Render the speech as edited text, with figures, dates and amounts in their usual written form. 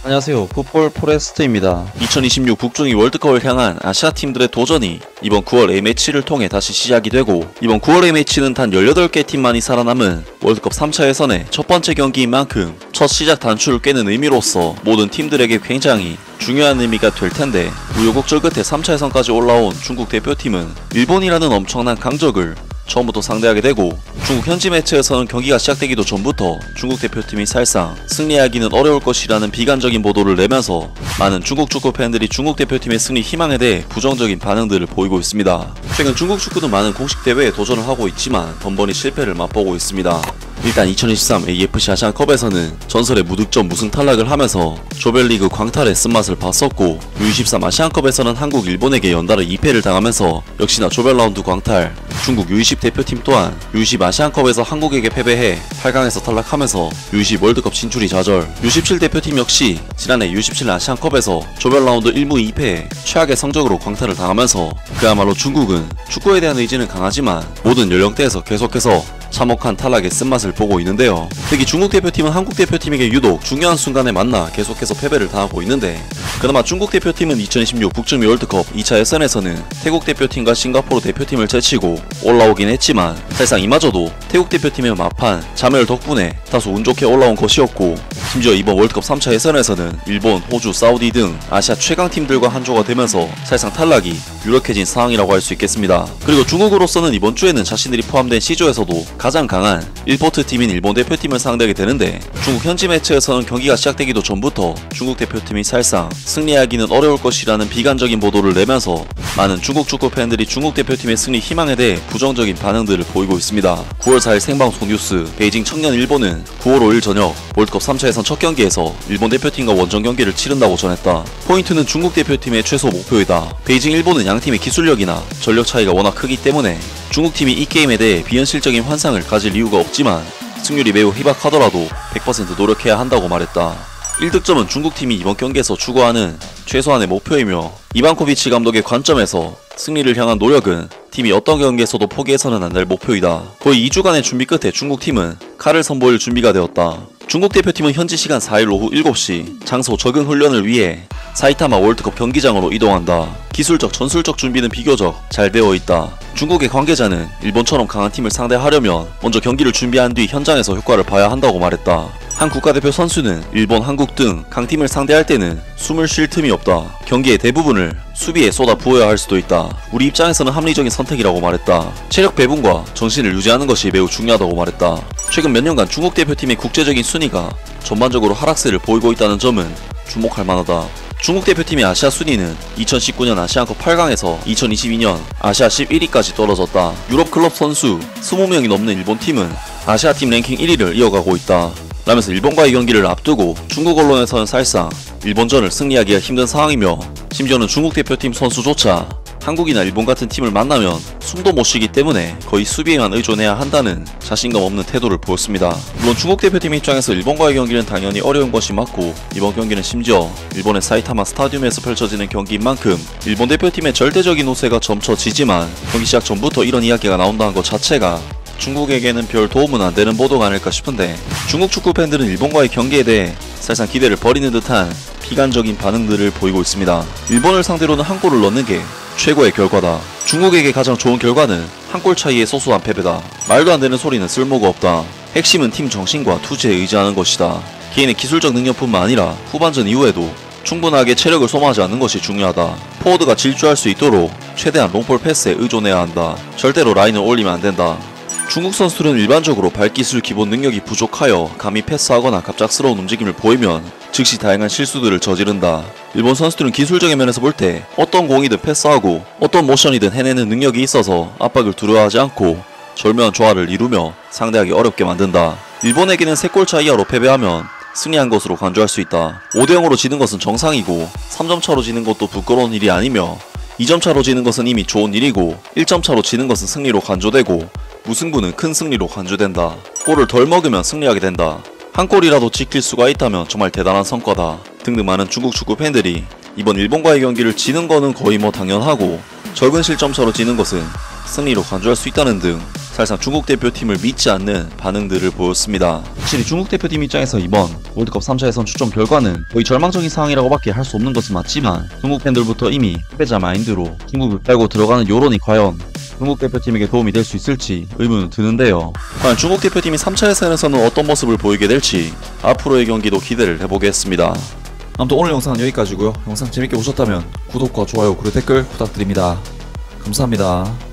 안녕하세요. 풋볼 포레스트입니다. 2026 북중미 월드컵을 향한 아시아 팀들의 도전이 이번 9월 A매치를 통해 다시 시작이 되고, 이번 9월 A매치는 단 18개 팀만이 살아남은 월드컵 3차 예선의 첫 번째 경기인 만큼 첫 시작 단추를 꿰는 의미로서 모든 팀들에게 굉장히 중요한 의미가 될 텐데, 우여곡절 끝에 3차 예선까지 올라온 중국 대표팀은 일본이라는 엄청난 강적을 처음부터 상대하게 되고, 중국 현지 매체에서는 경기가 시작되기도 전부터 중국 대표팀이 사실상 승리하기는 어려울 것이라는 비관적인 보도를 내면서 많은 중국 축구 팬들이 중국 대표팀의 승리 희망에 대해 부정적인 반응들을 보이고 있습니다. 최근 중국 축구는 많은 공식 대회에 도전을 하고 있지만 번번이 실패를 맛보고 있습니다. 일단 2023 AFC 아시안컵에서는 전설의 무득점 무승 탈락을 하면서 조별리그 광탈의 쓴맛을 봤었고, U23 아시안컵에서는 한국 일본에게 연달아 2패를 당하면서 역시나 조별라운드 광탈, 중국 U20 대표팀 또한 U20 아시안컵에서 한국에게 패배해 8강에서 탈락하면서 U20 월드컵 진출이 좌절, U17 대표팀 역시 지난해 U17 아시안컵에서 조별라운드 1무 2패에 최악의 성적으로 광탈을 당하면서 그야말로 중국은 축구에 대한 의지는 강하지만 모든 연령대에서 계속해서 참혹한 탈락의 쓴맛을 보고 있는데요. 특히 중국 대표팀은 한국 대표팀에게 유독 중요한 순간에 만나 계속해서 패배를 당하고 있는데, 그나마 중국 대표팀은 2026 북중미 월드컵 2차 예선에서는 태국 대표팀과 싱가포르 대표팀을 제치고 올라오긴 했지만, 사실상 이마저도 태국 대표팀의 마판, 자멸 덕분에 다소 운 좋게 올라온 것이었고, 심지어 이번 월드컵 3차 예선에서는 일본, 호주, 사우디 등 아시아 최강팀들과 한조가 되면서 사실상 탈락이 유력해진 상황이라고 할 수 있겠습니다. 그리고 중국으로서는 이번 주에는 자신들이 포함된 C조에서도 가장 강한 1포트 팀인 일본 대표팀을 상대하게 되는데, 중국 현지 매체에서는 경기가 시작되기도 전부터 중국 대표팀이 사실상 승리하기는 어려울 것이라는 비관적인 보도를 내면서 많은 중국 축구 팬들이 중국 대표팀의 승리 희망에 대해 부정적인 반응들을 보이고 있습니다. 9월 4일 생방송 뉴스, 베이징 청년 일본은 9월 5일 저녁 월드컵 3차 예선 첫 경기에서 일본 대표팀과 원정 경기를 치른다고 전했다. 포인트는 중국 대표팀의 최소 목표이다. 베이징 일본은 양팀의 기술력이나 전력 차이가 워낙 크기 때문에 중국팀이 이 게임에 대해 비현실적인 환상을 가질 이유가 없지만 승률이 매우 희박하더라도 100% 노력해야 한다고 말했다. 1득점은 중국팀이 이번 경기에서 추구하는 최소한의 목표이며, 이반코비치 감독의 관점에서 승리를 향한 노력은 팀이 어떤 경기에서도 포기해서는 안 될 목표이다. 거의 2주간의 준비 끝에 중국팀은 칼을 선보일 준비가 되었다. 중국 대표팀은 현지 시간 4일 오후 7시 장소 적응 훈련을 위해 사이타마 월드컵 경기장으로 이동한다. 기술적, 전술적 준비는 비교적 잘 되어 있다. 중국의 관계자는 일본처럼 강한 팀을 상대하려면 먼저 경기를 준비한 뒤 현장에서 효과를 봐야 한다고 말했다. 한 국가대표 선수는 일본, 한국 등 강팀을 상대할 때는 숨을 쉴 틈이 없다. 경기의 대부분을 수비에 쏟아 부어야 할 수도 있다. 우리 입장에서는 합리적인 선택이라고 말했다. 체력 배분과 정신을 유지하는 것이 매우 중요하다고 말했다. 최근 몇 년간 중국 대표팀의 국제적인 순위가 전반적으로 하락세를 보이고 있다는 점은 주목할 만하다. 중국 대표팀의 아시아 순위는 2019년 아시안컵 8강에서 2022년 아시아 11위까지 떨어졌다. 유럽 클럽 선수 20명이 넘는 일본 팀은 아시아 팀 랭킹 1위를 이어가고 있다. 라면서 일본과의 경기를 앞두고 중국 언론에서는 사실상 일본전을 승리하기가 힘든 상황이며, 심지어는 중국 대표팀 선수조차 한국이나 일본 같은 팀을 만나면 숨도 못 쉬기 때문에 거의 수비에만 의존해야 한다는 자신감 없는 태도를 보였습니다. 물론 중국 대표팀 입장에서 일본과의 경기는 당연히 어려운 것이 맞고, 이번 경기는 심지어 일본의 사이타마 스타디움에서 펼쳐지는 경기인 만큼 일본 대표팀의 절대적인 우세가 점쳐지지만, 경기 시작 전부터 이런 이야기가 나온다는 것 자체가 중국에게는 별 도움은 안 되는 보도가 아닐까 싶은데, 중국 축구 팬들은 일본과의 경기에 대해 사실상 기대를 버리는 듯한 비관적인 반응들을 보이고 있습니다. 일본을 상대로는 한 골을 넣는 게 최고의 결과다. 중국에게 가장 좋은 결과는 한 골 차이의 소소한 패배다. 말도 안 되는 소리는 쓸모가 없다. 핵심은 팀 정신과 투지에 의지하는 것이다. 개인의 기술적 능력뿐만 아니라 후반전 이후에도 충분하게 체력을 소모하지 않는 것이 중요하다. 포워드가 질주할 수 있도록 최대한 롱볼 패스에 의존해야 한다. 절대로 라인을 올리면 안 된다. 중국 선수들은 일반적으로 발기술 기본 능력이 부족하여 감히 패스하거나 갑작스러운 움직임을 보이면 즉시 다양한 실수들을 저지른다. 일본 선수들은 기술적인 면에서 볼 때 어떤 공이든 패스하고 어떤 모션이든 해내는 능력이 있어서 압박을 두려워하지 않고 절묘한 조화를 이루며 상대하기 어렵게 만든다. 일본에게는 3골 차 이하로 패배하면 승리한 것으로 간주할 수 있다. 5대0으로 지는 것은 정상이고, 3점 차로 지는 것도 부끄러운 일이 아니며, 2점 차로 지는 것은 이미 좋은 일이고, 1점 차로 지는 것은 승리로 간주되고, 무승부는 큰 승리로 간주된다. 골을 덜 먹으면 승리하게 된다. 한 골이라도 지킬 수가 있다면 정말 대단한 성과다. 등등 많은 중국 축구 팬들이 이번 일본과의 경기를 지는 거는 거의 당연하고, 적은 실점차로 지는 것은 승리로 간주할 수 있다는 등 사실상 중국 대표팀을 믿지 않는 반응들을 보였습니다. 확실히 중국 대표팀 입장에서 이번 월드컵 3차 예선 출전 결과는 거의 절망적인 상황이라고밖에 할 수 없는 것은 맞지만 중국 팬들부터 이미 패배자 마인드로 중국을 빼고 들어가는 여론이 과연 중국 대표팀에게 도움이 될 수 있을지 의문은 드는데요. 과연 중국 대표팀이 3차 예선에서는 어떤 모습을 보이게 될지 앞으로의 경기도 기대를 해보겠습니다. 아무튼 오늘 영상은 여기까지고요. 영상 재밌게 보셨다면 구독과 좋아요 그리고 댓글 부탁드립니다. 감사합니다.